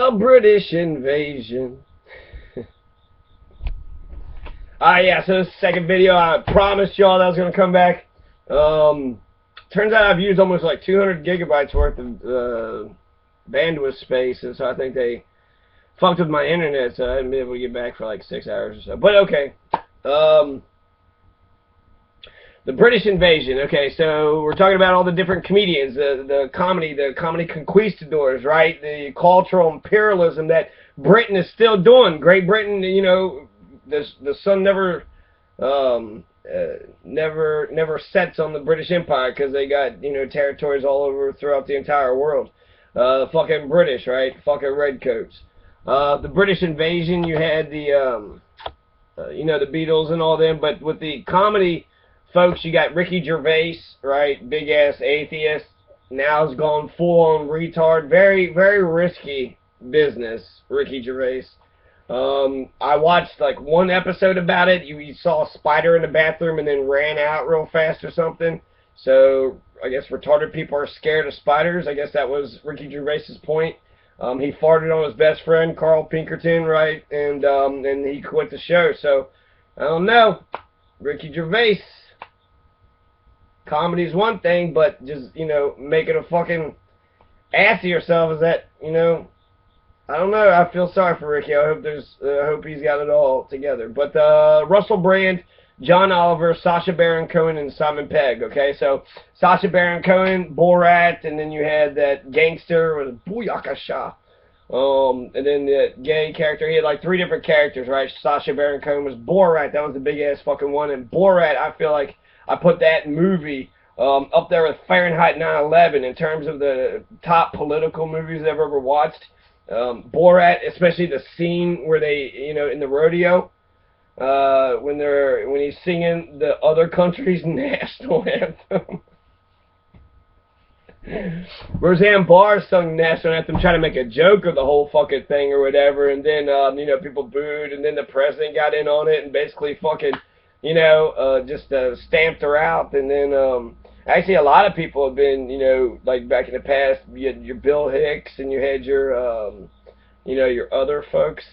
A British invasion. Yeah, so this second video, I promised y'all that was going to come back. Turns out I've used almost like 200 gigabytes worth of bandwidth space, and so I think they fucked with my internet, so I haven't been able to get back for like 6 hours or so. But okay. The British invasion. Okay, so we're talking about all the different comedians, the comedy conquistadors, right? The cultural imperialism that Britain is still doing. Great Britain, you know, the sun never sets on the British Empire because they got, you know, territories all over throughout the entire world. Fucking British, right? Fucking redcoats. The British invasion, you had the you know, the Beatles and all them, but with the comedy folks, you got Ricky Gervais, right? Big ass atheist. Now has gone full on retard. Very, very risky business, Ricky Gervais. I watched like one episode about it. You saw a spider in the bathroom and then ran out real fast or something. So I guess retarded people are scared of spiders. I guess that was Ricky Gervais's point. He farted on his best friend Carl Pinkerton, right? And he quit the show. So I don't know, Ricky Gervais. Comedy's one thing, but just, you know, making a fucking ass of yourself is that, you know, I don't know. I feel sorry for Ricky. I hope he's got it all together. But Russell Brand, John Oliver, Sasha Baron Cohen, and Simon Pegg. Okay, so Sasha Baron Cohen, Borat, and then you had that gangster with Booyaka Shah. And then the gay character. He had like 3 different characters, right? Sasha Baron Cohen was Borat. That was the big ass fucking one. And Borat, I feel like I put that movie up there with Fahrenheit 9/11 in terms of the top political movies I've ever watched. Borat, especially the scene where they, you know, in the rodeo, when he's singing the other country's national anthem. Roseanne Barr sung national anthem trying to make a joke of the whole fucking thing or whatever, and then you know, people booed, and then the president got in on it and basically fucking, you know, just stamped her out. And then actually a lot of people have been, you know, like back in the past, you had your Bill Hicks and you had your you know, your other folks.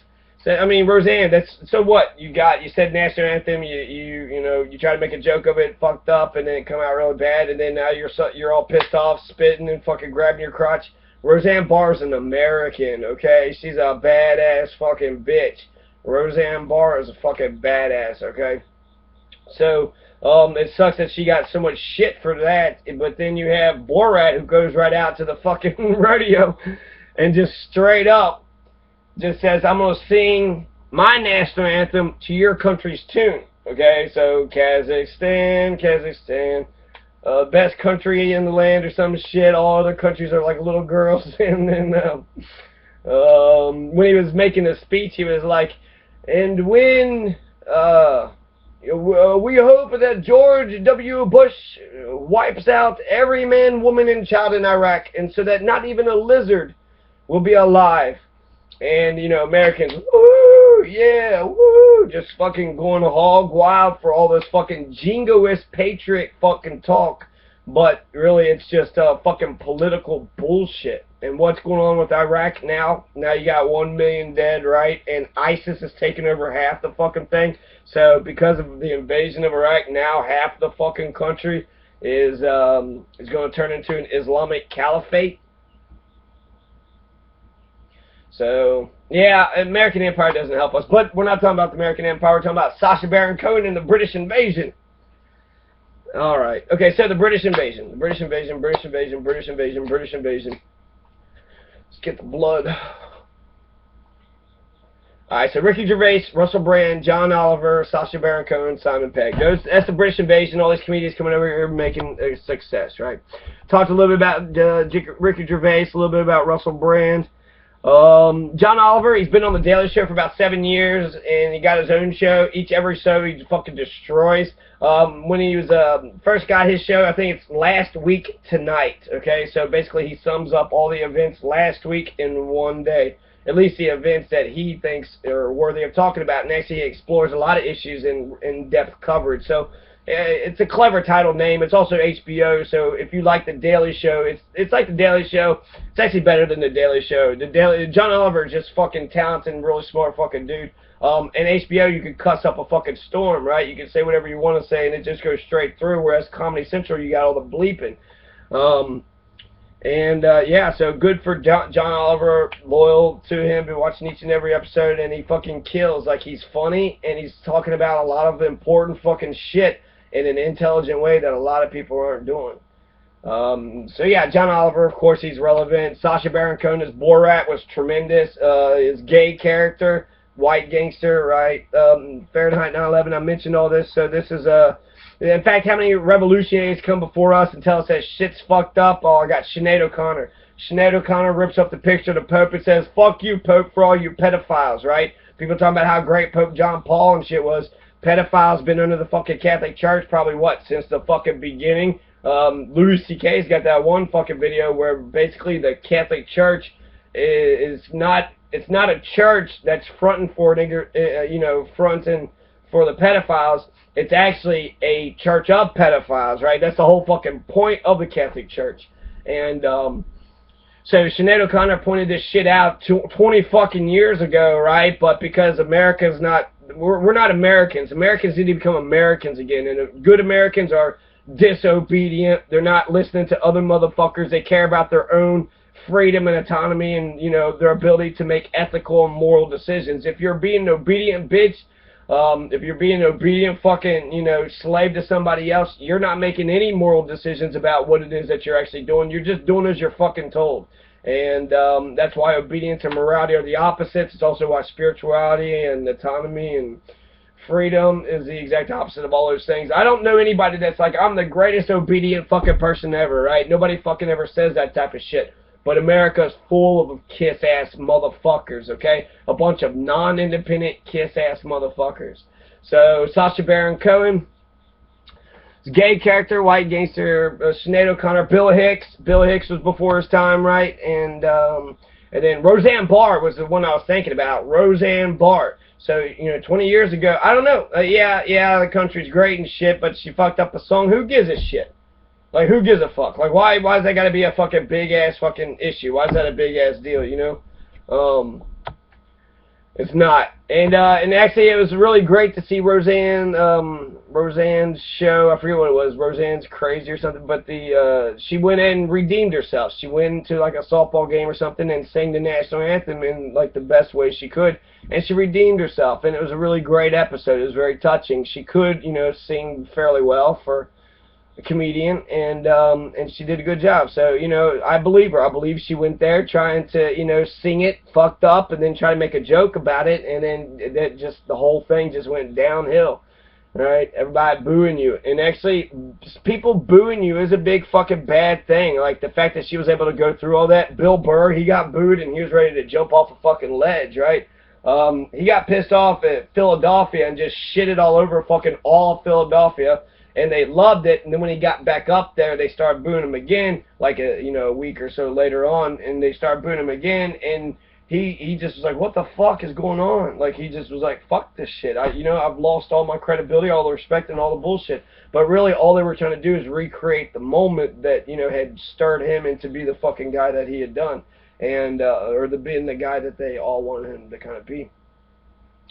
So I mean, Roseanne, that's, so what you got? You said national anthem, you know, you try to make a joke of it, fucked up, and then it come out really bad, and then now you're all pissed off, spitting and fucking grabbing your crotch. Roseanne Barr's an American, okay? She's a badass fucking bitch. Roseanne Barr is a fucking badass, okay? So, it sucks that she got so much shit for that, but then you have Borat, who goes right out to the fucking rodeo and just straight up just says, I'm going to sing my national anthem to your country's tune. Okay, so Kazakhstan, best country in the land or some shit. All other countries are like little girls. And then when he was making a speech, he was like, and when we hope that George W. Bush wipes out every man, woman, and child in Iraq, and so that not even a lizard will be alive. And, you know, Americans, woo, yeah, woo, just fucking going hog wild for all this fucking jingoist patriot fucking talk. But really, it's just fucking political bullshit. And what's going on with Iraq now? Now you got 1 million dead, right? And ISIS has taken over half the fucking thing. So because of the invasion of Iraq, now half the fucking country is going to turn into an Islamic caliphate. So, yeah, American Empire doesn't help us. But we're not talking about the American Empire. We're talking about Sasha Baron Cohen and the British invasion. Alright. Okay, so the British invasion. The British invasion, British invasion, British invasion, British invasion. Let's get the blood. Alright, so Ricky Gervais, Russell Brand, John Oliver, Sasha Baron Cohen, Simon Pegg. That's the British invasion. All these comedians coming over here making a success, right? Talked a little bit about Ricky Gervais, a little bit about Russell Brand. John Oliver, he's been on the Daily Show for about 7 years, and he got his own show. Every show he fucking destroys. When he was first got his show, I think it's Last Week Tonight. Okay, so basically he sums up all the events last week in one day. At least the events that he thinks are worthy of talking about, and actually he explores a lot of issues in depth coverage. So it's a clever title name. It's also HBO, so if you like The Daily Show, it's like The Daily Show. It's actually better than The Daily Show. John Oliver is just fucking talented and really smart fucking dude. And HBO, you can cuss up a fucking storm, right? You can say whatever you want to say, and it just goes straight through, whereas Comedy Central, you got all the bleeping. Yeah, so good for John Oliver, loyal to him, been watching each and every episode, and he fucking kills. Like, he's funny, and he's talking about a lot of important fucking shit in an intelligent way that a lot of people aren't doing. So yeah, John Oliver, of course, he's relevant. Sasha Baron Cohen as Borat was tremendous. His gay character, white gangster, right? Fahrenheit 9/11, I mentioned all this, so this is in fact, how many revolutionaries come before us and tell us that shit's fucked up? Oh, I got Sinead O'Connor. Sinead O'Connor rips up the picture of the Pope and says, "Fuck you, Pope, for all you pedophiles," right? People talking about how great Pope John Paul and shit was. Pedophiles been under the fucking Catholic Church probably, what, since the fucking beginning? Louis C.K.'s got that one fucking video where basically the Catholic Church is not, it's not a church that's fronting for, fronting for the pedophiles. It's actually a church of pedophiles, right? That's the whole fucking point of the Catholic Church. And so Sinead O'Connor pointed this shit out 20 fucking years ago, right? But because America's not, we're not Americans. Americans need to become Americans again. And good Americans are disobedient. They're not listening to other motherfuckers. They care about their own freedom and autonomy and, their ability to make ethical and moral decisions. If you're being an obedient bitch, if you're being an obedient fucking, slave to somebody else, you're not making any moral decisions about what it is that you're actually doing. You're just doing as you're fucking told. And that's why obedience and morality are the opposites. It's also why spirituality and autonomy and freedom is the exact opposite of all those things. I don't know anybody that's like, I'm the greatest obedient fucking person ever, right? Nobody fucking ever says that type of shit. But America's full of kiss-ass motherfuckers, okay? A bunch of non-independent kiss-ass motherfuckers. So, Sasha Baron Cohen, gay character, white gangster, Sinead O'Connor, Bill Hicks. Bill Hicks was before his time, right? And then Roseanne Barr was the one I was thinking about. Roseanne Barr. So, 20 years ago, I don't know. Yeah, the country's great and shit, but she fucked up a song. Who gives a shit? Like, who gives a fuck? Like, why is that got to be a fucking big-ass fucking issue? Why is that a big-ass deal, It's not. And actually, it was really great to see Roseanne's show. I forget what it was. Roseanne's Crazy or something. But she went in and redeemed herself. She went to, like, a softball game or something and sang the national anthem in, like, the best way she could. And she redeemed herself. And it was a really great episode. It was very touching. She could, sing fairly well for a comedian, and she did a good job. So, I believe her. I believe she went there trying to, sing it, fucked up, and then try to make a joke about it, and then that just, the whole thing just went downhill. Right? Everybody booing you. And actually, people booing you is a big fucking bad thing. Like, the fact that she was able to go through all that. Bill Burr, he got booed, and he was ready to jump off a fucking ledge, right? He got pissed off at Philadelphia and just shitted all over fucking all of Philadelphia. And they loved it, and then when he got back up there, they started booing him again, like a week or so later on, and they started booing him again, and he just was like, what the fuck is going on? Like, he just was like, fuck this shit. I've lost all my credibility, all the respect, and all the bullshit. But really, all they were trying to do is recreate the moment that, had stirred him into be the fucking guy that he had done, and or being the guy that they all wanted him to kind of be.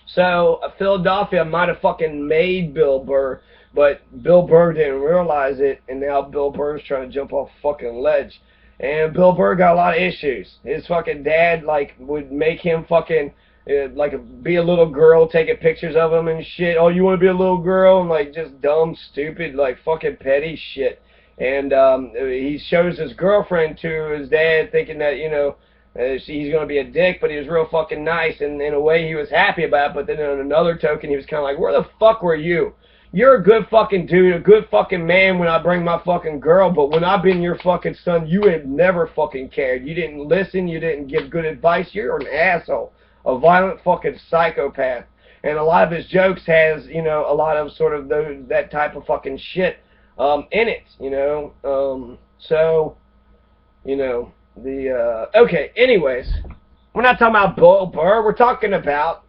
So, Philadelphia might have fucking made Bill Burr, but Bill Burr didn't realize it, and now Bill Burr's trying to jump off a fucking ledge. And Bill Burr got a lot of issues. His fucking dad, like, would make him fucking, be a little girl, taking pictures of him and shit. Oh, you want to be a little girl? And, like, just dumb, stupid, like, fucking petty shit. And he shows his girlfriend to his dad, thinking that, he's going to be a dick, but he was real fucking nice, and in a way he was happy about it, but then on another token, he was kind of like, where the fuck were you? You're a good fucking dude, a good fucking man when I bring my fucking girl, but when I've been your fucking son, you have never fucking cared. You didn't listen, you didn't give good advice, you're an asshole, a violent fucking psychopath. And a lot of his jokes has, a lot of sort of that type of fucking shit in it, okay, anyways, we're not talking about Bill Burr, we're talking about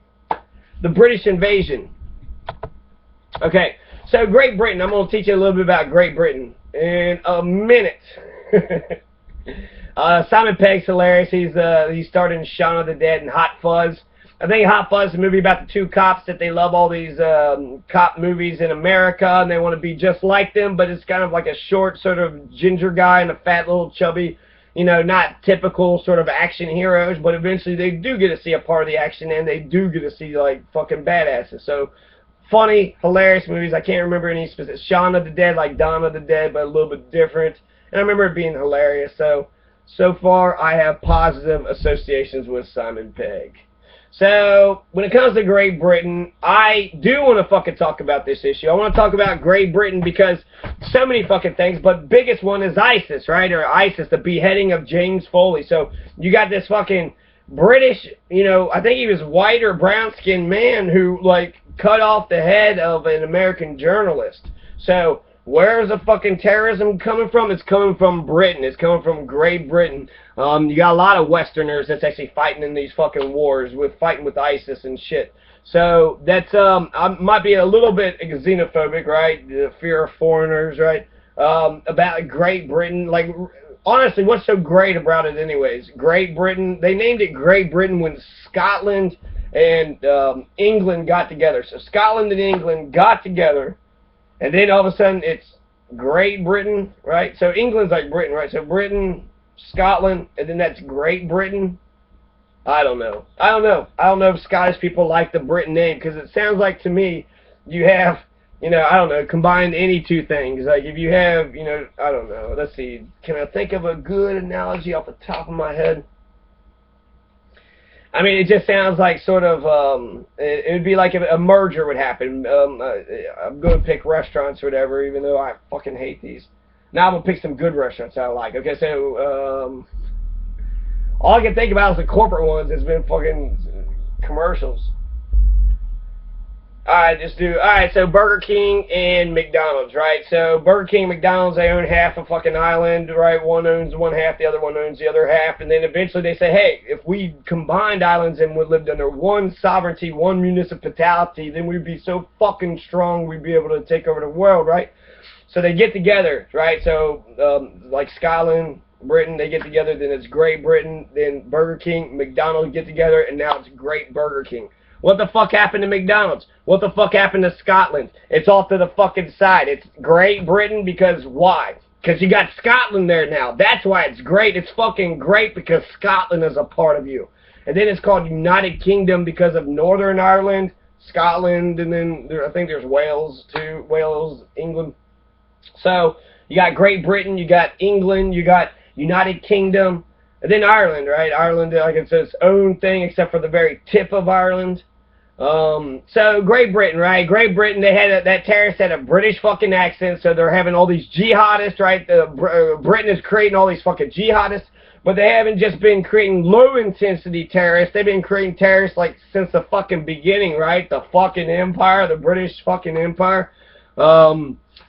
the British invasion. Okay, So Great Britain, I'm going to teach you a little bit about Great Britain in a minute. Simon Pegg's hilarious. He's starred in Shaun of the Dead and Hot Fuzz. I think Hot Fuzz is a movie about the two cops that they love all these cop movies in America, and they want to be just like them, but it's kind of like a short sort of ginger guy and a fat little chubby, you know, not typical sort of action heroes, but eventually they do get to see a part of the action, and they do get to see, like, fucking badasses. So, funny, hilarious movies. I can't remember any specific. Shaun of the Dead, like Dawn of the Dead, but a little bit different. And I remember it being hilarious. So far, I have positive associations with Simon Pegg. So, when it comes to Great Britain, I do want to fucking talk about this issue. I want to talk about Great Britain because so many fucking things, but biggest one is ISIS, right? Or ISIS, the beheading of James Foley. So, you got this fucking British, you know, I think he was white or brown-skinned man who, like, cut off the head of an American journalist. So, where's the fucking terrorism coming from? It's coming from Britain. It's coming from Great Britain. You got a lot of Westerners that's actually fighting in these fucking wars, fighting with ISIS and shit. So that's I might be a little bit xenophobic, right? The fear of foreigners, right? About Great Britain, like honestly, what's so great about it, anyways? Great Britain. They named it Great Britain when Scotland and England got together. So Scotland and England got together. And then all of a sudden, it's Great Britain, right? So England's like Britain, right? So Britain, Scotland, and then that's Great Britain. I don't know. I don't know if Scottish people like the Britain name, because it sounds like to me, you have, you know, I don't know, combined any two things. Like if you have, you know, I don't know. Let's see. Can I think of a good analogy off the top of my head? I mean, it just sounds like sort of, it would be like if a merger would happen. I'm going to pick restaurants or whatever, even though I fucking hate these. Now I'm going to pick some good restaurants I like. Okay, so, all I can think about is the corporate ones. It's been fucking commercials. Alright, so Burger King and McDonald's, right? So Burger King and McDonald's, they own half a fucking island, right? One owns one half, the other one owns the other half, and then eventually they say, hey, if we combined islands and we lived under one sovereignty, one municipality, then we'd be so fucking strong we'd be able to take over the world, right? So they get together, right? So, like Scotland, Britain, they get together, then it's Great Britain, then Burger King, McDonald's get together, and now it's Great Burger King. What the fuck happened to McDonald's? What the fuck happened to Scotland? It's off to the fucking side. It's Great Britain because why? Because you got Scotland there now. That's why it's great. It's fucking great because Scotland is a part of you. And then it's called United Kingdom because of Northern Ireland, Scotland, and then I think there's Wales too. Wales, England. So you got Great Britain, you got England, you got United Kingdom, and then Ireland, right? Ireland, like it's its own thing except for the very tip of Ireland. So Great Britain, right? Great Britain, they had that terrorist had a British fucking accent, so they're having all these jihadists, right? Britain is creating all these fucking jihadists, but they haven't just been creating low-intensity terrorists. They've been creating terrorists, like, since the fucking beginning, right? The fucking empire, the British fucking empire.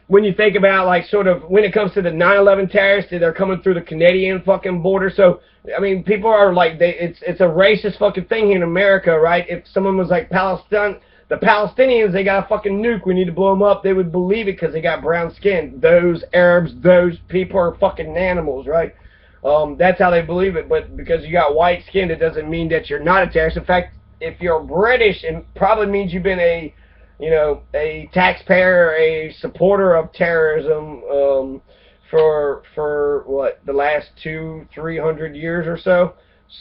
When you think about, like, sort of, when it comes to the 9/11 terrorists, they're coming through the Canadian fucking border. So, I mean, people are like, it's a racist fucking thing here in America, right? If someone was like, the Palestinians, they got a fucking nuke, we need to blow them up, they would believe it because they got brown skin. Those Arabs, those people are fucking animals, right? That's how they believe it. But because you got white skin, it doesn't mean that you're not a terrorist. In fact, if you're British, it probably means you've been a taxpayer, a supporter of terrorism for what, the last 200-300 years or so.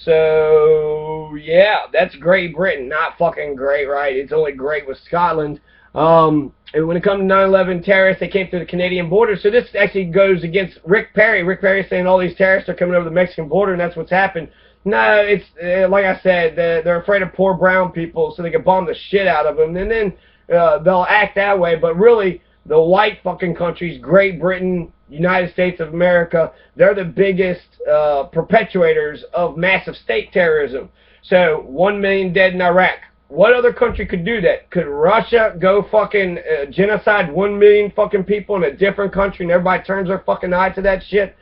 So yeah, that's Great Britain. Not fucking great, right? It's only great with Scotland. And when it comes to 9/11 terrorists, they came through the Canadian border. So this actually goes against Rick Perry. Rick Perry saying all these terrorists are coming over the Mexican border, and that's what's happened. No, it's like I said, they're afraid of poor brown people, so they can bomb the shit out of them, and then they'll act that way. But really, the white fucking countries, Great Britain, United States of America, they're the biggest perpetuators of massive state terrorism. So 1 million dead in Iraq. What other country could do that? Could Russia go fucking genocide 1 million fucking people in a different country and everybody turns their fucking eye to that shit?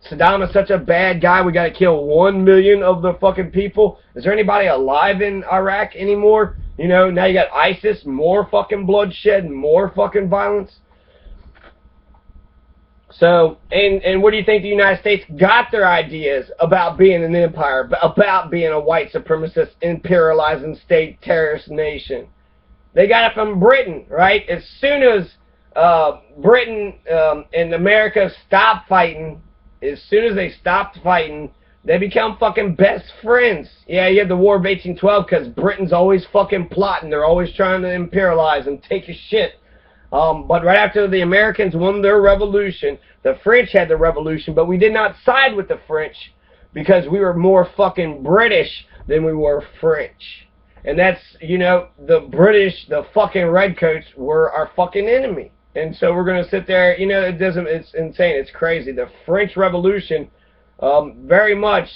Saddam is such a bad guy, we gotta kill 1 million of the fucking people. Is there anybody alive in Iraq anymore? You know, now you got ISIS, more fucking bloodshed, more fucking violence. So, and where do you think the United States got their ideas about being an empire, about being a white supremacist, imperializing state terrorist nation? They got it from Britain, right? As soon as Britain and America stopped fighting, as soon as they stopped fighting, they become fucking best friends. Yeah, you had the War of 1812 because Britain's always fucking plotting. They're always trying to imperialize and take a shit. But right after the Americans won their revolution, the French had the revolution, but we did not side with the French because we were more fucking British than we were French. And that's, you know, the British, the fucking redcoats were our fucking enemy. And so we're going to sit there, you know, it's insane, it's crazy. The French Revolution very much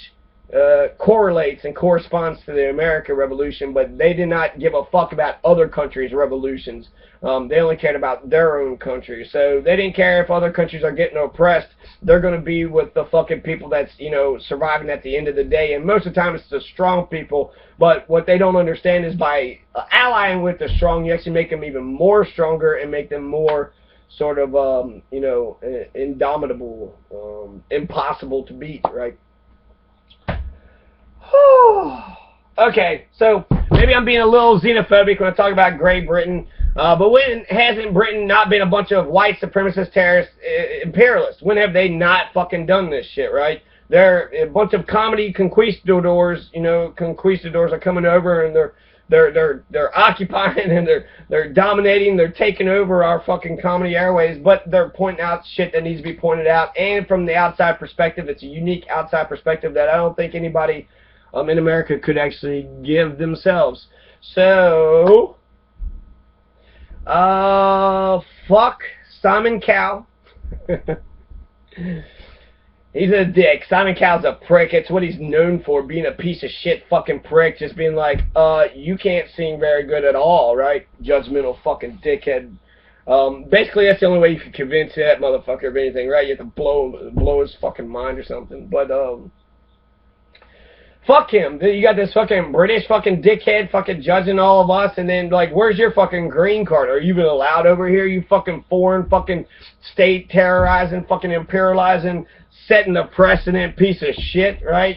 correlates and corresponds to the American Revolution, but they did not give a fuck about other countries' revolutions. They only cared about their own country. So they didn't care if other countries are getting oppressed. They're going to be with the fucking people that's, you know, surviving at the end of the day. And most of the time it's the strong people. But what they don't understand is by allying with the strong, you actually make them even more stronger and make them more sort of, you know, indomitable, impossible to beat, right? Okay, so maybe I'm being a little xenophobic when I talk about Great Britain, but when hasn't Britain not been a bunch of white supremacist terrorist imperialists? When have they not fucking done this shit, right? They're a bunch of comedy conquistadors, you know, conquistadors are coming over and they're occupying and they're dominating, they're taking over our fucking comedy airways, but they're pointing out shit that needs to be pointed out, and from the outside perspective, it's a unique outside perspective that I don't think anybody in America could actually give themselves. So, fuck Simon Cowell. He's a dick. Simon Cowell's a prick. It's what he's known for, being a piece of shit fucking prick. Just being like, you can't sing very good at all, right? Judgmental fucking dickhead. Basically, that's the only way you can convince that motherfucker of anything, right? You have to blow his fucking mind or something. But, fuck him. You got this fucking British fucking dickhead fucking judging all of us, and then, like, where's your fucking green card? Are you even allowed over here, you fucking foreign fucking state terrorizing, fucking imperializing, setting the precedent piece of shit, right?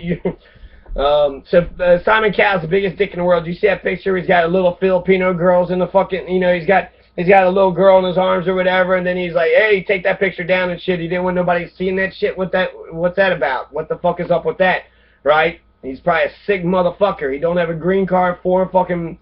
Simon Cowell's the biggest dick in the world. You see that picture? He's got a little Filipino girls in the fucking, you know, he's got a little girl in his arms or whatever, and then he's like, hey, take that picture down and shit. He didn't want nobody seeing that shit. What's that about? What the fuck is up with that, right? He's probably a sick motherfucker. He don't have a green card, foreign fucking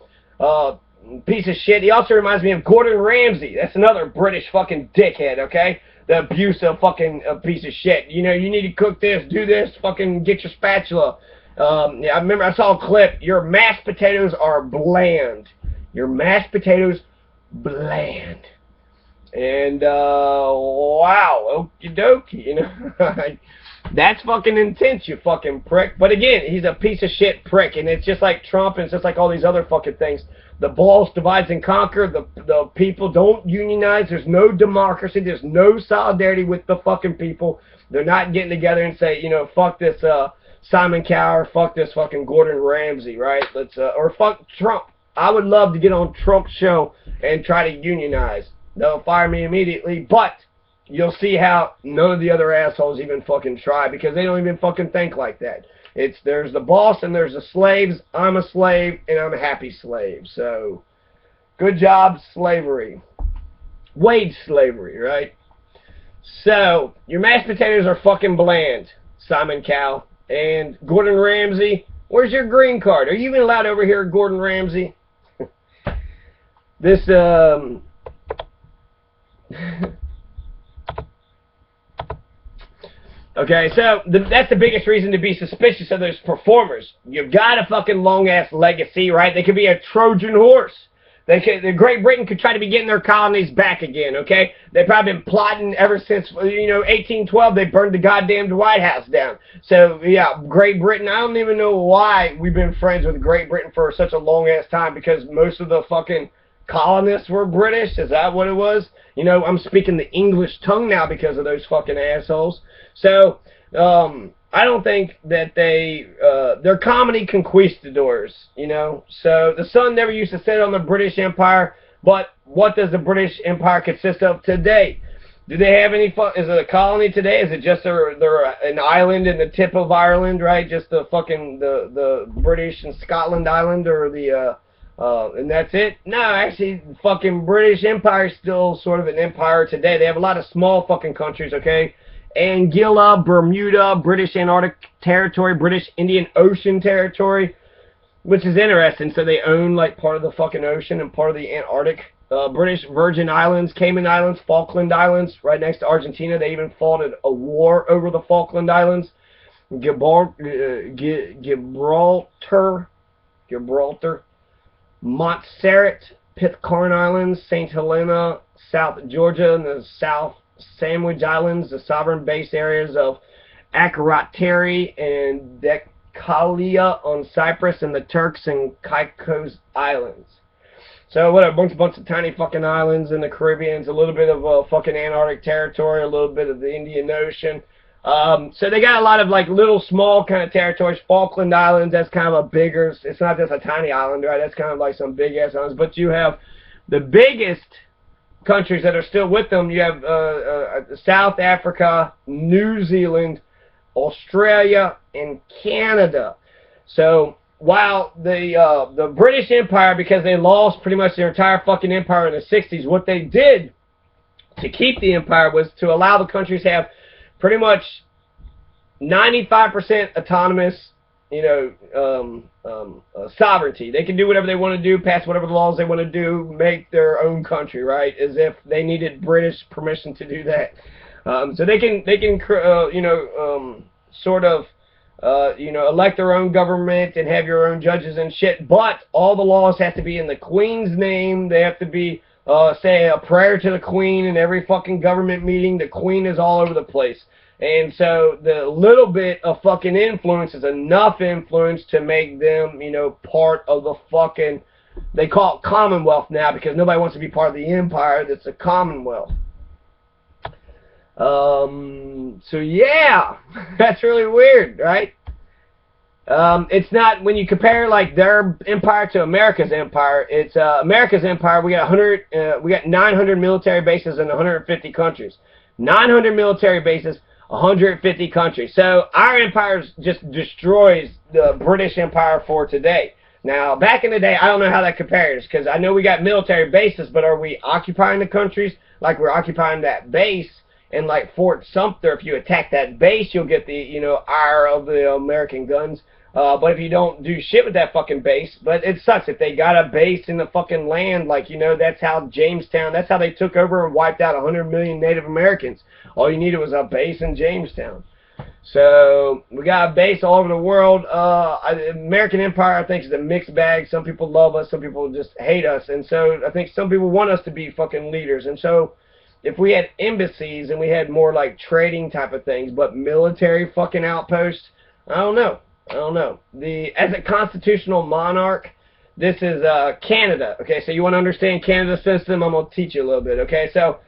piece of shit. He also reminds me of Gordon Ramsay. That's another British fucking dickhead, okay? The abusive fucking piece of shit. You know, you need to cook this, do this, fucking get your spatula. Yeah, I remember I saw a clip. Your mashed potatoes are bland. Your mashed potatoes, bland. And, wow, okie dokie, you know. That's fucking intense, you fucking prick. But again, he's a piece of shit prick, and it's just like Trump, and it's just like all these other fucking things. The balls divides and conquer. The people don't unionize. There's no democracy. There's no solidarity with the fucking people. They're not getting together and say, you know, fuck this Simon Cowell, fuck this fucking Gordon Ramsay, right? Let's or fuck Trump. I would love to get on Trump's show and try to unionize. They'll fire me immediately, but you'll see how none of the other assholes even fucking try, because they don't even fucking think like that. There's the boss and there's the slaves. I'm a slave and I'm a happy slave. So, good job, slavery. Wage slavery, right? So, your mashed potatoes are fucking bland, Simon Cowell. And Gordon Ramsay, where's your green card? Are you even allowed over here, Gordon Ramsay? This, okay, so that's the biggest reason to be suspicious of those performers. You've got a fucking long-ass legacy, right? They could be a Trojan horse. The Great Britain could try to be getting their colonies back again, okay? They've probably been plotting ever since, you know, 1812. They burned the goddamn White House down. So, yeah, Great Britain, I don't even know why we've been friends with Great Britain for such a long-ass time, because most of the fucking colonists were British. Is that what it was? You know, I'm speaking the English tongue now because of those fucking assholes. So, I don't think that they're comedy conquistadors, you know. So the sun never used to set on the British Empire, but what does the British Empire consist of today? Do they have any is it a colony today? Is it just they're an island in the tip of Ireland, right? Just the British and Scotland island, or the and that's it? No, actually, fucking British Empire is still sort of an empire today. They have a lot of small fucking countries, okay? Anguilla, Bermuda, British Antarctic Territory, British Indian Ocean Territory, which is interesting. So they own like part of the fucking ocean and part of the Antarctic. British Virgin Islands, Cayman Islands, Falkland Islands, right next to Argentina. They even fought a war over the Falkland Islands. Gibraltar, Montserrat, Pitcairn Islands, St. Helena, South Georgia, and the South Sandwich Islands, the sovereign base areas of Akrotiri and Dekalia on Cyprus, and the Turks and Caicos Islands. So what, a bunch of tiny fucking islands in the Caribbean, a little bit of fucking Antarctic territory, a little bit of the Indian Ocean. So they got a lot of like little small kind of territories. Falkland Islands, that's kind of a bigger, it's not just a tiny island, right? That's kind of like some big ass islands. But you have the biggest countries that are still with them. You have South Africa, New Zealand, Australia, and Canada. So while the British Empire, because they lost pretty much their entire fucking empire in the 60s, what they did to keep the empire was to allow the countries to have pretty much 95% autonomous, you know, sovereignty. They can do whatever they want to do, pass whatever laws they want to do, make their own country, right? As if they needed British permission to do that. So they can you know, sort of, you know, elect their own government and have your own judges and shit, but all the laws have to be in the Queen's name. They have to be, say, a prayer to the Queen in every fucking government meeting. The Queen is all over the place. And so the little bit of fucking influence is enough influence to make them, you know, part of the fucking, they call it Commonwealth now, because nobody wants to be part of the empire. That's a Commonwealth. So yeah, that's really weird, right? It's not, when you compare like their empire to America's empire, it's America's empire. We got 900 military bases in 150 countries. 900 military bases, 150 countries. So our empire just destroys the British Empire for today. Now, back in the day, I don't know how that compares, because I know we got military bases, but are we occupying the countries like we're occupying that base? And like Fort Sumter, if you attack that base, you'll get the, you know, ire of the American guns. But if you don't do shit with that fucking base, but it sucks. If they got a base in the fucking land, like, you know, that's how Jamestown, that's how they took over and wiped out 100 million Native Americans. All you needed was a base in Jamestown. So we got a base all over the world. American Empire, I think, is a mixed bag. Some people love us, some people just hate us. And so I think some people want us to be fucking leaders. And so if we had embassies and we had more like trading type of things, but military fucking outposts, I don't know. As a constitutional monarch, this is Canada. Okay, so you want to understand Canada's system? I'm going to teach you a little bit. Okay, so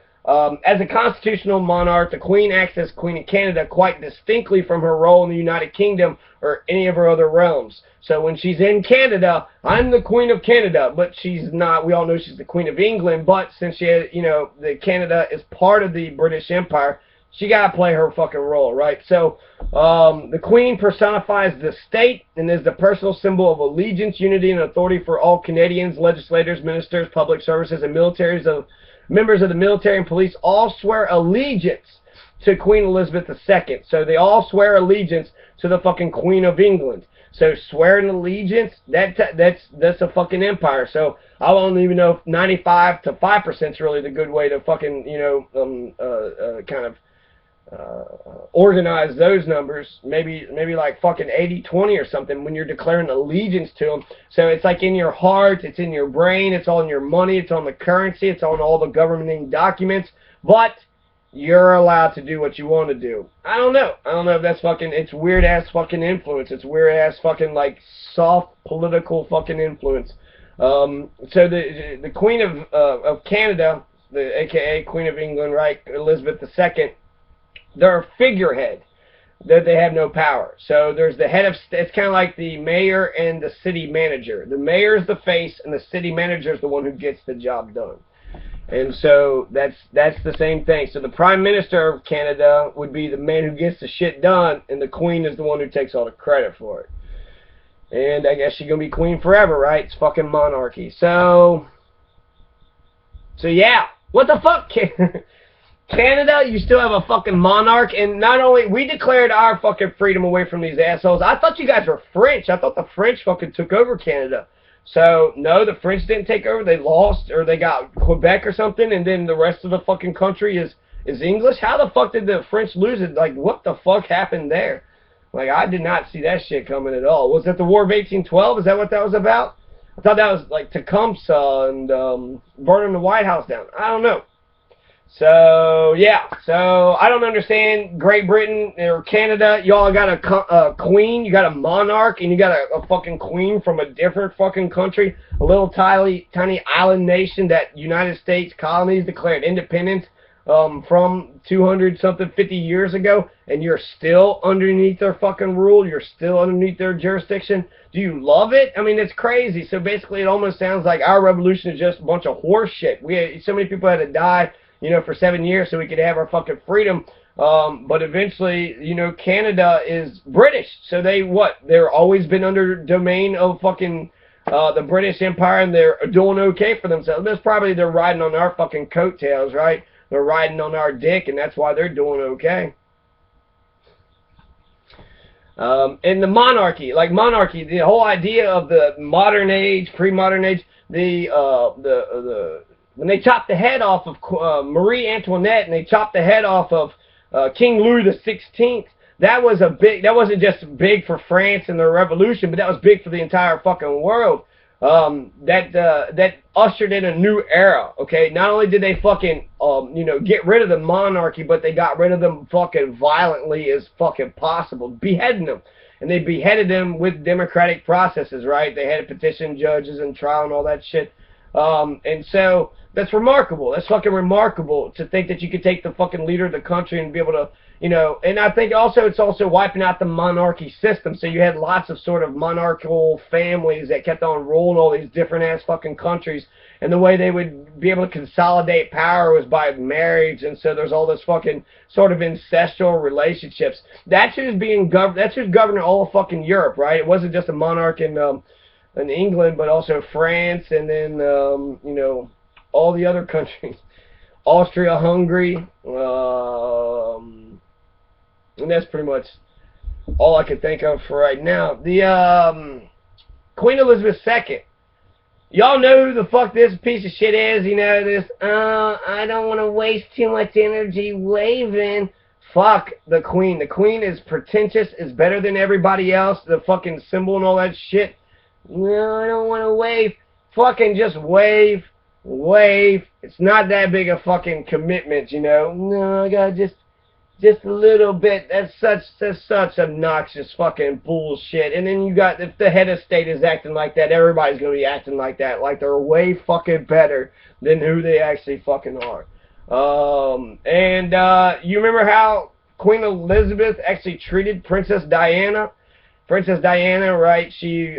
as a constitutional monarch, the Queen acts as Queen of Canada quite distinctly from her role in the United Kingdom or any of her other realms. So when she's in Canada, I'm the Queen of Canada, but she's not. We all know she's the Queen of England, but since she, you know, the Canada is part of the British Empire, she gotta play her fucking role, right? So the Queen personifies the state and is the personal symbol of allegiance, unity, and authority for all Canadians, legislators, ministers, public services, and militaries of members of the military and police all swear allegiance to Queen Elizabeth II. So they all swear allegiance to the fucking Queen of England. So swearing allegiance, that's a fucking empire. So I don't even know if 95 to 5% is really the good way to fucking, you know, kind of organize those numbers. Maybe like fucking 80-20 or something when you're declaring allegiance to them. So it's like in your heart, it's in your brain, it's on your money, it's on the currency, it's on all the governing documents, but you're allowed to do what you want to do. I don't know if that's fucking, it's weird ass fucking influence. It's weird ass fucking like soft political fucking influence. So the Queen of Canada, the AKA Queen of England, right, Elizabeth II, they're a figurehead. that they have no power. So there's the head of, it's kind of like the mayor and the city manager. The mayor is the face, and the city manager is the one who gets the job done. And so that's the same thing. So the Prime Minister of Canada would be the man who gets the shit done, and the Queen is the one who takes all the credit for it. And I guess she's going to be Queen forever, right? It's fucking monarchy. So yeah. What the fuck? Canada, you still have a fucking monarch, and not only, we declared our fucking freedom away from these assholes. I thought you guys were French. I thought the French fucking took over Canada. So, no, the French didn't take over. They lost, or they got Quebec or something, and then the rest of the fucking country is English. How the fuck did the French lose it? Like, what the fuck happened there? Like, I did not see that shit coming at all. Was it the War of 1812? Is that what that was about? I thought that was like Tecumseh and burning the White House down. I don't know. So, yeah. So, I don't understand Great Britain or Canada. Y'all got a queen, you got a monarch, and you got a fucking queen from a different fucking country. A little tiny island nation that United States colonies declared independence from 200-something, 50 years ago, and you're still underneath their fucking rule. You're still underneath their jurisdiction. Do you love it? I mean, it's crazy. So, basically, it almost sounds like our revolution is just a bunch of horse shit. So many people had to die, you know, for 7 years so we could have our fucking freedom. But eventually, you know, Canada is British. So they're always been under domain of fucking the British Empire, and they're doing okay for themselves. That's probably they're riding on our fucking coattails, right? They're riding on our dick, and that's why they're doing okay. And the monarchy, the whole idea of the modern age, pre-modern age, when they chopped the head off of Marie Antoinette, and they chopped the head off of King Louis XVI, that wasn't just big for France and their revolution, but that was big for the entire fucking world. That ushered in a new era, okay? Not only did they fucking, get rid of the monarchy, but they got rid of them fucking violently as fucking possible, beheading them. And they beheaded them with democratic processes, right? They had to petition judges and trial and all that shit. And so that's remarkable. That's fucking remarkable to think that you could take the fucking leader of the country and be able to, and I think also it's also wiping out the monarchy system. So you had lots of sort of monarchical families that kept on ruling all these different ass fucking countries. And the way they would be able to consolidate power was by marriage. And so there's all this fucking sort of incestual relationships. That's who's being governed. That's who's governing all of fucking Europe, right? It wasn't just a monarch in England, but also France, and then all the other countries, Austria, Hungary, and that's pretty much all I can think of for right now. The Queen Elizabeth II. Y'all know who the fuck this piece of shit is? I don't want to waste too much energy waving. Fuck the Queen. The Queen is pretentious, is better than everybody else, the fucking symbol and all that shit. No, I don't want to wave. Fucking just wave. It's not that big a fucking commitment, No, I got just a little bit. That's such obnoxious fucking bullshit. And then you got, if the head of state is acting like that, everybody's going to be acting like that. Like they're way fucking better than who they actually fucking are. You remember how Queen Elizabeth actually treated Princess Diana? Princess Diana, right, she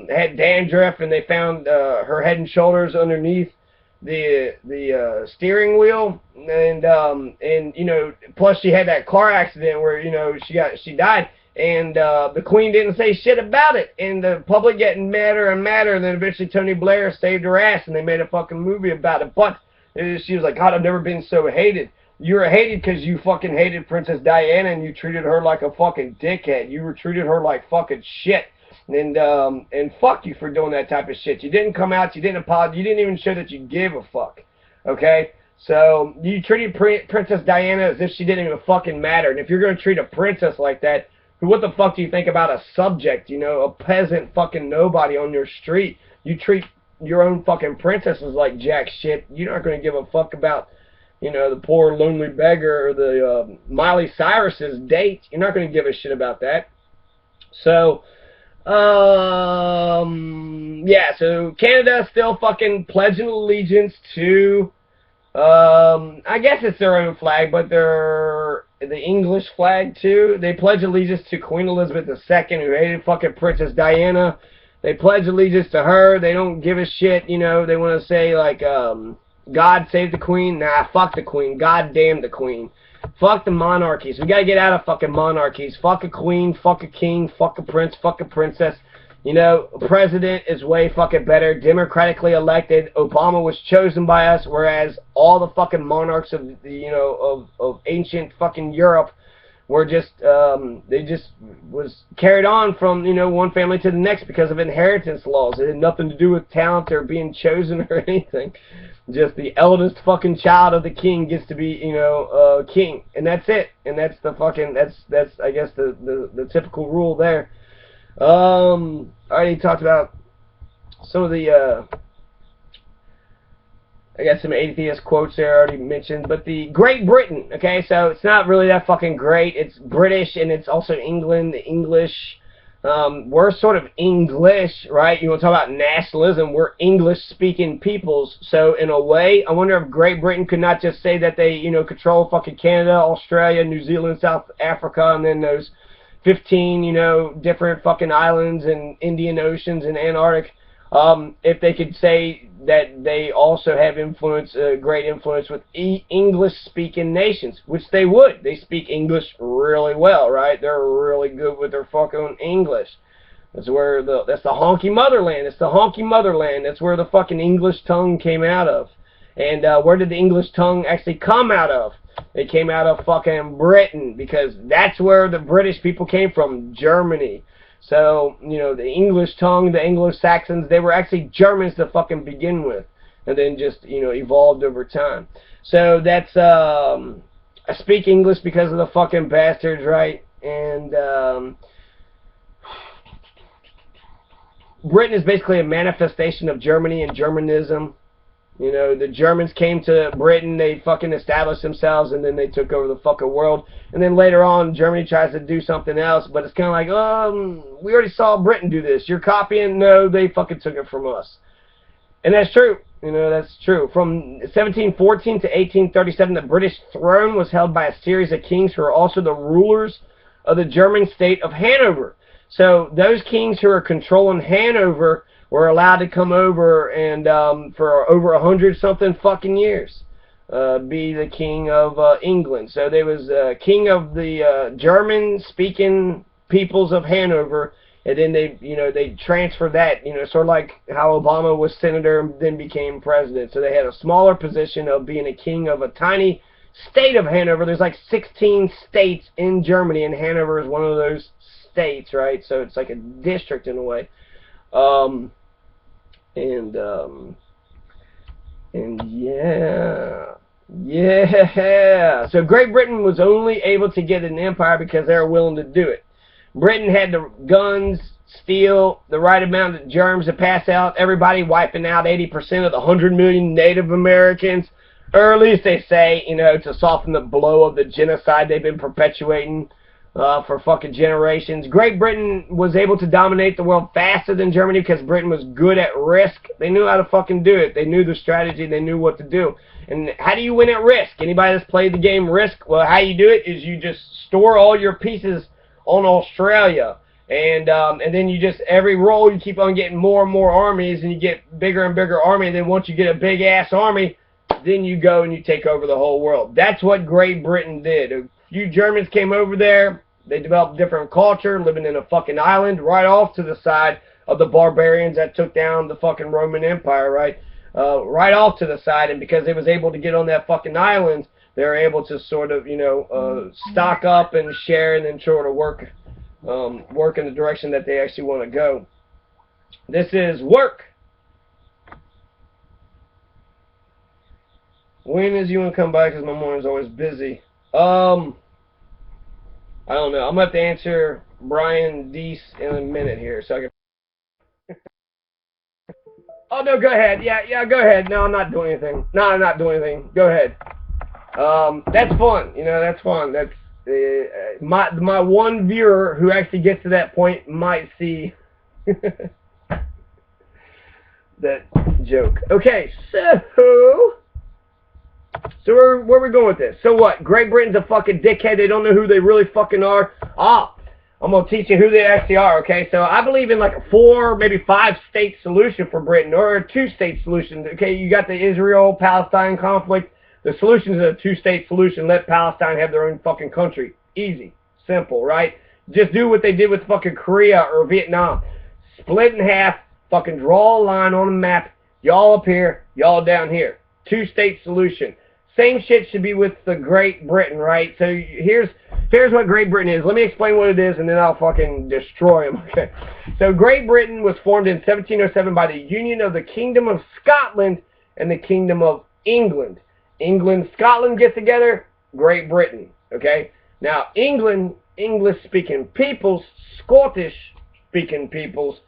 had dandruff, and they found her head and shoulders underneath the steering wheel, and plus she had that car accident where she died, and the Queen didn't say shit about it, and the public getting madder and madder, and then eventually Tony Blair saved her ass, and they made a fucking movie about it. But she was like, God, I've never been so hated. You were hated because you fucking hated Princess Diana, and you treated her like a fucking dickhead. You treated her like fucking shit. And fuck you for doing that type of shit. You didn't come out, you didn't apologize, you didn't even show that you give a fuck. Okay? So, you treated Princess Diana as if she didn't even fucking matter. And if you're going to treat a princess like that, what the fuck do you think about a subject, a peasant fucking nobody on your street? You treat your own fucking princesses like jack shit. You're not going to give a fuck about, the poor lonely beggar or the Miley Cyrus's date. You're not going to give a shit about that. So, yeah, so Canada still fucking pledging allegiance to, I guess it's their own flag, but the English flag too. They pledge allegiance to Queen Elizabeth II, who hated fucking Princess Diana. They pledge allegiance to her. They don't give a shit, you know. They want to say, like, God save the Queen. Nah, fuck the Queen. God damn the Queen. Fuck the monarchies. We gotta get out of fucking monarchies. Fuck a queen, fuck a king, fuck a prince, fuck a princess. You know, president is way fucking better. Democratically elected. Obama was chosen by us, whereas all the fucking monarchs of, you know, of ancient fucking Europe were just, they just was carried on from, you know, one family to the next because of inheritance laws. It had nothing to do with talent or being chosen or anything. Just the eldest fucking child of the king gets to be, you know, king. And that's it. And that's the fucking, that's I guess, the typical rule there. I already talked about some of the, I got some atheist quotes there I already mentioned, but the Great Britain, okay, so it's not really that fucking great. It's British, and it's also England, the English. We're sort of English, right? You want to talk about nationalism, we're English-speaking peoples, so in a way, I wonder if Great Britain could not just say that they, you know, control fucking Canada, Australia, New Zealand, South Africa, and then those 15, you know, different fucking islands and Indian Oceans and Antarctic. If they could say that they also have influence, great influence with English-speaking nations, which they would. They speak English really well, right? They're really good with their fucking English. That's where that's the honky motherland. It's the honky motherland. That's where the fucking English tongue came out of. And where did the English tongue actually come out of? It came out of fucking Britain, because that's where the British people came from, Germany. So, you know, the English tongue, the Anglo-Saxons, they were actually Germans to fucking begin with, and then just, you know, evolved over time. So that's, I speak English because of the fucking bastards, right? And, Britain is basically a manifestation of Germany and Germanism. You know, the Germans came to Britain, they fucking established themselves, and then they took over the fucking world. And then later on, Germany tries to do something else, but it's kind of like, we already saw Britain do this. You're copying? No, they fucking took it from us. And that's true. You know, that's true. From 1714 to 1837, the British throne was held by a series of kings who are also the rulers of the German state of Hanover. So those kings who are controlling Hanover were allowed to come over and for over 100-something fucking years be the king of England. So they was king of the German-speaking peoples of Hanover, and then they, you know, they transferred that, you know, sort of like how Obama was senator and then became president. So they had a smaller position of being a king of a tiny state of Hanover. There's like 16 states in Germany, and Hanover is one of those states, right? So it's like a district in a way. And yeah. So Great Britain was only able to get an empire because they were willing to do it. Britain had the guns, steel, the right amount of germs to pass out, everybody, wiping out 80% of the 100 million Native Americans, or at least they say, you know, to soften the blow of the genocide they've been perpetuating for fucking generations. Great Britain was able to dominate the world faster than Germany because Britain was good at risk. They knew how to fucking do it. They knew the strategy. They knew what to do. And how do you win at Risk? Anybody that's played the game Risk? Well, how you do it is you just store all your pieces on Australia. And then you just, every roll, you keep on getting more and more armies, and you get bigger and bigger army. And then once you get a big-ass army, then you go and you take over the whole world. That's what Great Britain did. A few Germans came over there. They developed different culture, living in a fucking island right off to the side of the barbarians that took down the fucking Roman Empire, right? Right off to the side. And because they was able to get on that fucking island, they were able to sort of, you know, stock up and share, and then sort of work in the direction that they actually want to go. This is work. When is you want to come by? Because my morning's always busy. I don't know. I'm going to have to answer Brian Deese in a minute here. So I can... Oh, no, go ahead. Yeah, go ahead. No, I'm not doing anything. No, I'm not doing anything. Go ahead. That's fun. You know, that's fun. That's my one viewer who actually gets to that point might see that joke. Okay, so So where are we going with this? So what? Great Britain's a fucking dickhead. They don't know who they really fucking are. I'm going to teach you who they actually are, okay? So I believe in like a 4, maybe 5-state solution for Britain, or a 2-state solution. Okay, you got the Israel-Palestine conflict. The solution is a 2-state solution. Let Palestine have their own fucking country. Easy. Simple, right? Just do what they did with fucking Korea or Vietnam. Split in half, fucking draw a line on the map. Y'all up here, y'all down here. 2-state solution. Same shit should be with the Great Britain, right? So here's what Great Britain is. Let me explain what it is, and then I'll fucking destroy them. Okay. So Great Britain was formed in 1707 by the union of the Kingdom of Scotland and the Kingdom of England. England, Scotland get together, Great Britain. Okay. Now England, English-speaking peoples, Scottish-speaking peoples,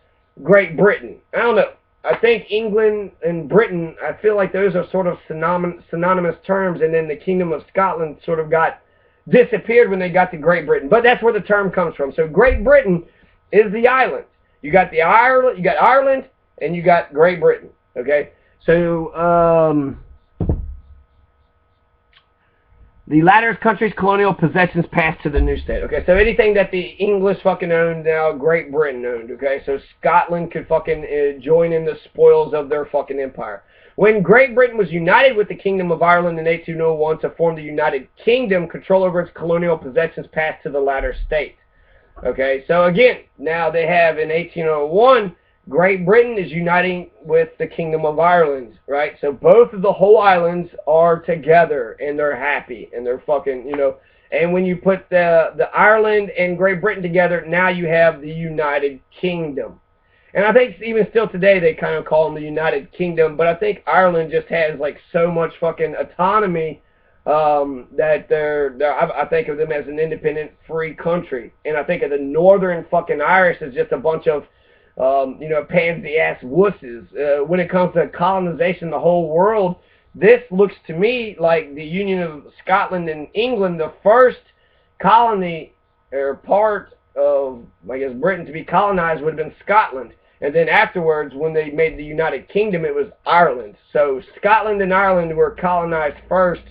Great Britain. I don't know. I think England and Britain, I feel like those are sort of synonymous terms, and then the Kingdom of Scotland sort of disappeared when they got to Great Britain. But that's where the term comes from. So Great Britain is the island. You got Ireland, and you got Great Britain. Okay? So, the latter country's colonial possessions passed to the new state. Okay, so anything that the English fucking owned, now Great Britain owned. Okay, so Scotland could fucking join in the spoils of their fucking empire. When Great Britain was united with the Kingdom of Ireland in 1801 to form the United Kingdom, control over its colonial possessions passed to the latter state. Okay, so again, now they have in 1801, Great Britain is uniting with the Kingdom of Ireland, right? So both of the whole islands are together, and they're happy, and they're fucking, you know. And when you put the Ireland and Great Britain together, now you have the United Kingdom. And I think even still today they kind of call them the United Kingdom, but I think Ireland just has like so much fucking autonomy that I think of them as an independent, free country. And I think of the Northern fucking Irish as just a bunch of you know, pansy-ass wusses. When it comes to colonization, the whole world, this looks to me like the Union of Scotland and England, the first colony or part of, I guess, Britain to be colonized would have been Scotland. And then afterwards, when they made the United Kingdom, it was Ireland. So Scotland and Ireland were colonized first,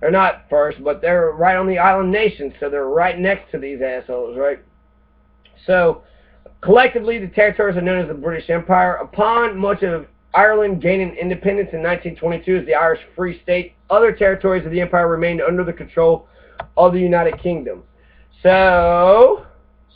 or not first, but they're right on the island nations, so they're right next to these assholes, right? So collectively, the territories are known as the British Empire. Upon much of Ireland gaining independence in 1922 as the Irish Free State, other territories of the empire remained under the control of the United Kingdom. So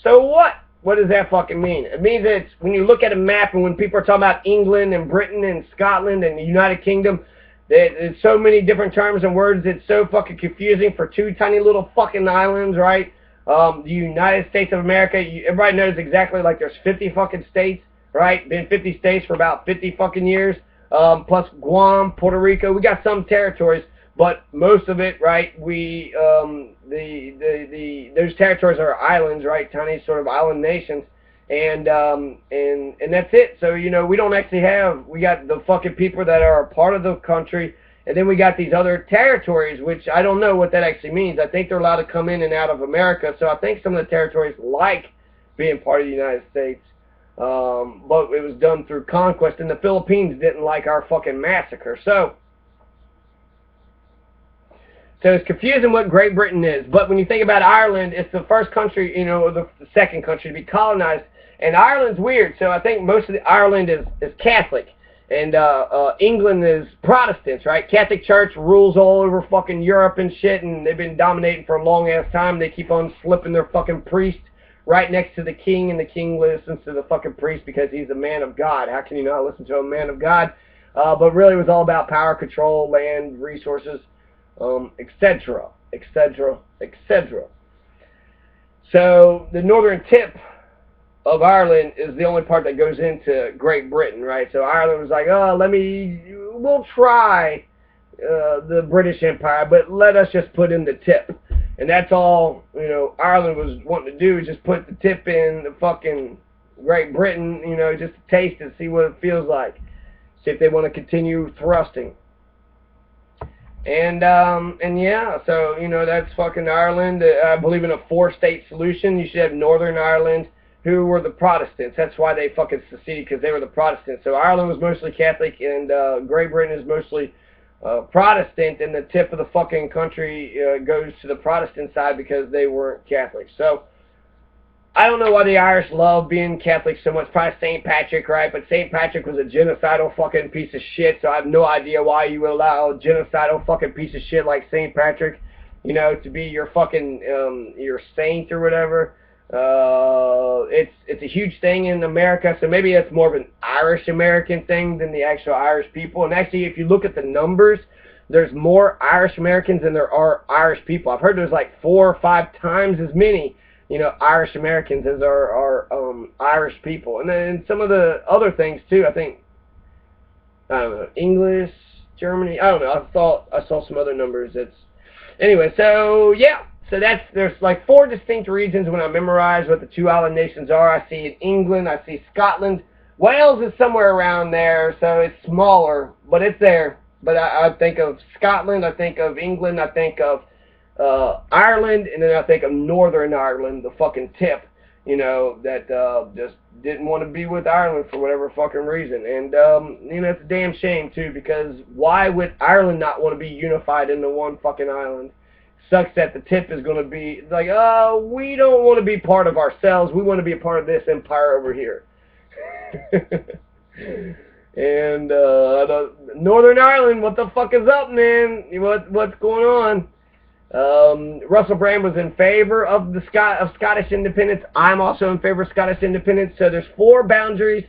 what? What does that fucking mean? It means that when you look at a map and when people are talking about England and Britain and Scotland and the United Kingdom, there's so many different terms and words, it's so fucking confusing for two tiny little fucking islands, right? The United States of America, everybody knows exactly, like there's 50 fucking states, right? Been 50 states for about 50 fucking years, plus Guam, Puerto Rico. We got some territories, but most of it, right, those territories are islands, right, tiny sort of island nations, and that's it. So, you know, we don't actually we got the fucking people that are a part of the country, and then we got these other territories, which I don't know what that actually means. I think they're allowed to come in and out of America, so I think some of the territories like being part of the United States, but it was done through conquest, and the Philippines didn't like our fucking massacre. So it's confusing what Great Britain is. But when you think about Ireland, it's the first country, you know, or the second country to be colonized. And Ireland's weird. So I think most of Ireland is Catholic. And England is Protestants, right? Catholic Church rules all over fucking Europe and shit. And they've been dominating for a long ass time. They keep on slipping their fucking priest right next to the king. And the king listens to the fucking priest because he's a man of God. How can you not listen to a man of God? But really it was all about power, control, land, resources, etc., etc., etc. So the northern tip of Ireland is the only part that goes into Great Britain, right? So Ireland was like, oh, we'll try the British Empire, but let us just put in the tip. And that's all, you know, Ireland was wanting to do, is just put the tip in the fucking Great Britain, you know, just to taste it, see what it feels like. See if they want to continue thrusting. And yeah, so, you know, that's fucking Ireland. I believe in a 4-state solution. You should have Northern Ireland, who were the Protestants. That's why they fucking seceded, because they were the Protestants. So Ireland was mostly Catholic, and Great Britain is mostly Protestant, and the tip of the fucking country goes to the Protestant side because they weren't Catholic. So I don't know why the Irish love being Catholic so much. Probably St. Patrick, right? But St. Patrick was a genocidal fucking piece of shit, so I have no idea why you would allow a genocidal fucking piece of shit like St. Patrick, you know, to be your fucking, your saint or whatever. It's a huge thing in America, so maybe it's more of an Irish-American thing than the actual Irish people. And actually, if you look at the numbers, there's more Irish Americans than there are Irish people. I've heard there's like 4 or 5 times as many, you know, Irish Americans as are Irish people. And then some of the other things too, I think, I don't know, English, Germany, I don't know, I saw some other numbers. Anyway, so yeah. So there's like 4 distinct regions when I memorize what the 2 island nations are. I see England, I see Scotland. Wales is somewhere around there, so it's smaller, but it's there. But I think of Scotland, I think of England, I think of Ireland, and then I think of Northern Ireland, the fucking tip, you know, that just didn't want to be with Ireland for whatever fucking reason. And, you know, it's a damn shame, too, because why would Ireland not want to be unified into one fucking island? Sucks that the tip is going to be like, oh, we don't want to be part of ourselves. We want to be a part of this empire over here. And Northern Ireland, what the fuck is up, man? What's going on? Russell Brand was in favor of Scottish independence. I'm also in favor of Scottish independence. So there's 4 boundaries,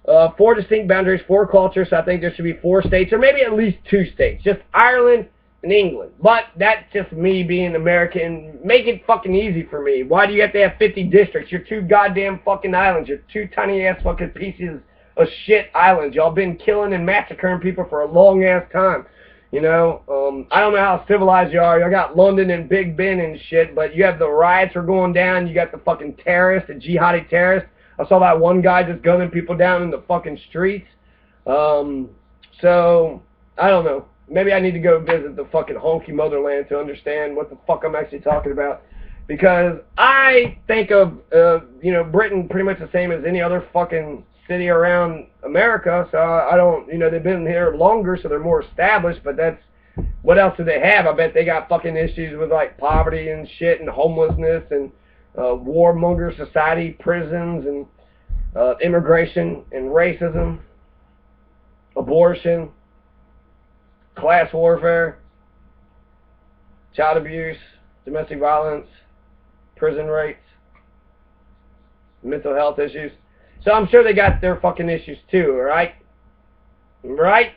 4 distinct boundaries, 4 cultures. So I think there should be 4 states, or maybe at least 2 states. Just Ireland and England. But that's just me being American. Make it fucking easy for me. Why do you have to have 50 districts? You're 2 goddamn fucking islands. You're 2 tiny ass fucking pieces of shit islands. Y'all been killing and massacring people for a long ass time. You know, I don't know how civilized you are. Y'all got London and Big Ben and shit, but you have the riots are going down. You got the fucking terrorists, the jihadi terrorists. I saw that one guy just gunning people down in the fucking streets. So, I don't know. Maybe I need to go visit the fucking honky motherland to understand what the fuck I'm actually talking about. Because I think of, you know, Britain pretty much the same as any other fucking city around America. So I don't, you know, they've been here longer, so they're more established. But that's, what else do they have? I bet they got fucking issues with, like, poverty and shit and homelessness and warmonger society, prisons and immigration and racism, abortion, class warfare, child abuse, domestic violence, prison rates, mental health issues. So I'm sure they got their fucking issues too, right? Right?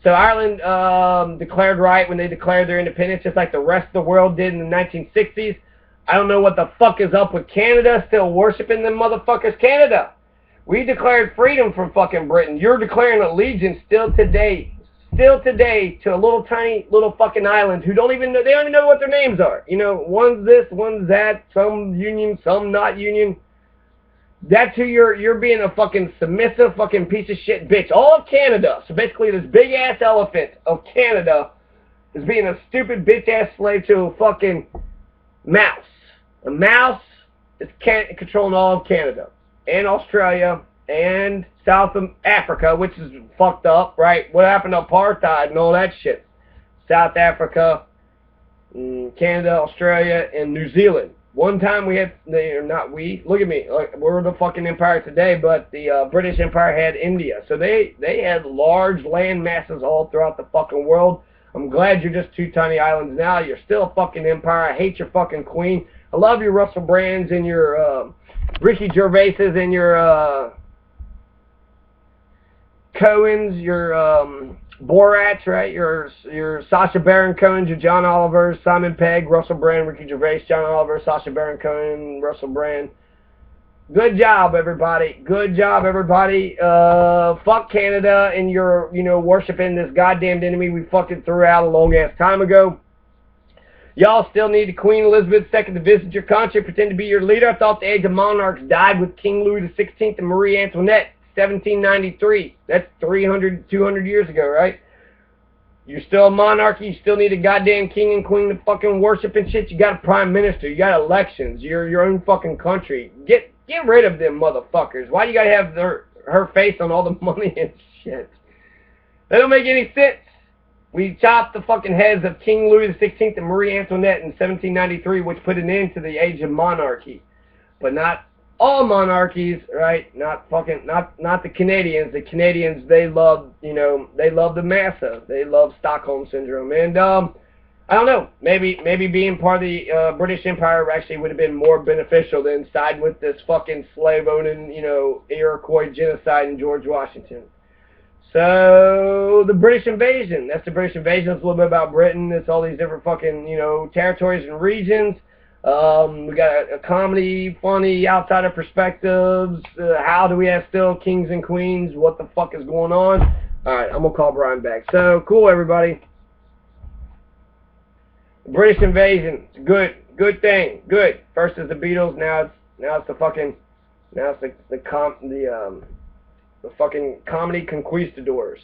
So Ireland declared right when they declared their independence, just like the rest of the world did in the 1960s. I don't know what the fuck is up with Canada, still worshiping them motherfuckers. Canada, we declared freedom from fucking Britain. You're declaring allegiance still today to a little tiny little fucking island who don't even know, they don't even know what their names are. You know, one's this, one's that, some union, some not union. That's who you're being, a fucking submissive fucking piece of shit bitch. All of Canada, so basically this big ass elephant of Canada is being a stupid bitch ass slave to a fucking mouse. A mouse is controlling all of Canada and Australia and South Africa, which is fucked up, right? What happened to apartheid and all that shit? South Africa, Canada, Australia, and New Zealand. One time we had, not we, look at me, we're the fucking empire today, but the British Empire had India. So they had large land masses all throughout the fucking world. I'm glad you're just 2 tiny islands now. You're still a fucking empire. I hate your fucking queen. I love your Russell Brands and your Ricky Gervaises and your Cohens, your Borats, right? Your Sasha Baron Cohen, your John Oliver, Simon Pegg, Russell Brand, Ricky Gervais, John Oliver, Sasha Baron Cohen, Russell Brand. Good job, everybody. Good job, everybody. Fuck Canada and your, you know, worshiping this goddamned enemy we fucking threw out a long ass time ago. Y'all still need Queen Elizabeth II to visit your country, pretend to be your leader. I thought the age of monarchs died with King Louis XVI and Marie Antoinette. 1793. That's 200 years ago, right? You're still a monarchy. You still need a goddamn king and queen to fucking worship and shit. You got a prime minister. You got elections. You're your own fucking country. Get rid of them motherfuckers. Why do you gotta have her face on all the money and shit? That don't make any sense. We chopped the fucking heads of King Louis XVI and Marie Antoinette in 1793, which put an end to the age of monarchy. But not all monarchies, right? Not the Canadians. The Canadians, they love, you know, they love the massa. They love Stockholm syndrome. And I don't know. Maybe being part of the British Empire actually would have been more beneficial than siding with this fucking slave-owning, you know, Iroquois genocide in George Washington. So, the British invasion. That's the British invasion. It's a little bit about Britain. It's all these different fucking, you know, territories and regions. We got a comedy, funny, outsider perspectives. How do we have still kings and queens? What the fuck is going on? Alright, I'm going to call Brian back. So, cool, everybody. The British invasion. It's good. Good thing. Good. First is the Beatles. Now it's the fucking, now it's the fucking comedy conquistadors.